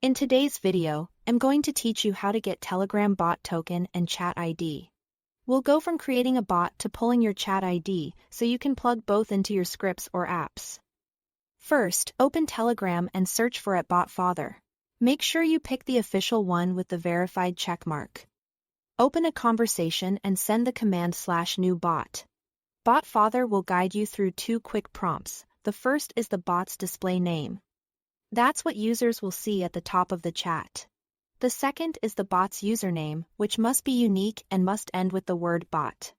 In today's video, I'm going to teach you how to get Telegram bot token and chat ID. We'll go from creating a bot to pulling your chat ID so you can plug both into your scripts or apps. First, open Telegram and search for @botfather. Make sure you pick the official one with the verified checkmark. Open a conversation and send the command /new bot. Botfather will guide you through two quick prompts. The first is the bot's display name. That's what users will see at the top of the chat. The second is the bot's username, which must be unique and must end with the word bot.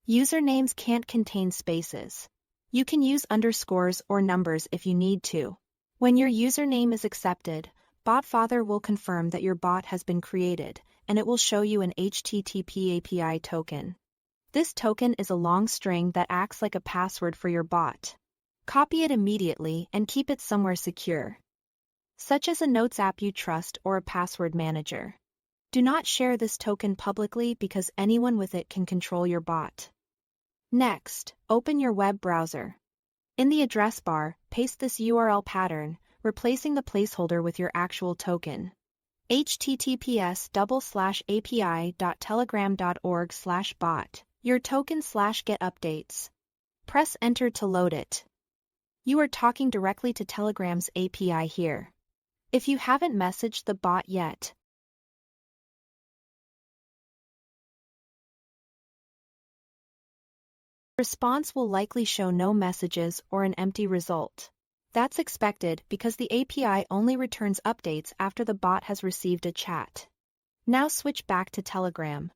Usernames can't contain spaces. You can use underscores or numbers if you need to. When your username is accepted, Botfather will confirm that your bot has been created, and it will show you an HTTP API token. This token is a long string that acts like a password for your bot. Copy it immediately and keep it somewhere secure, such as a Notes app you trust or a password manager. Do not share this token publicly because anyone with it can control your bot. Next, open your web browser. In the address bar, paste this URL pattern, replacing the placeholder with your actual token. https://api.telegram.org/bot. Your token/get updates. Press enter to load it. You are talking directly to Telegram's API here. If you haven't messaged the bot yet, response will likely show no messages or an empty result. That's expected because the API only returns updates after the bot has received a chat. Now switch back to Telegram.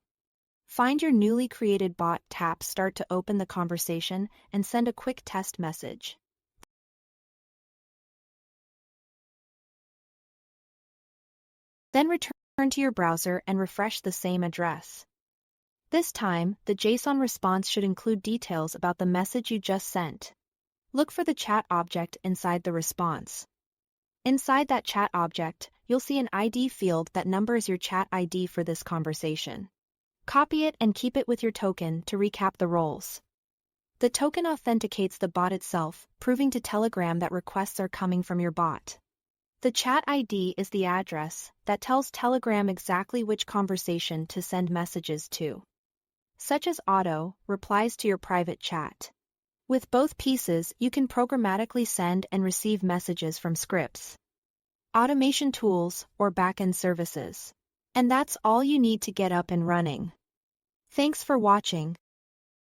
Find your newly created bot, tap Start to open the conversation, and send a quick test message. Then return to your browser and refresh the same address. This time, the JSON response should include details about the message you just sent. Look for the chat object inside the response. Inside that chat object, you'll see an ID field that numbers your chat ID for this conversation. Copy it and keep it with your token to recap the roles. The token authenticates the bot itself, proving to Telegram that requests are coming from your bot. The chat ID is the address that tells Telegram exactly which conversation to send messages to, such as auto replies to your private chat. With both pieces, you can programmatically send and receive messages from scripts, automation tools, or backend services. And that's all you need to get up and running. Thanks for watching.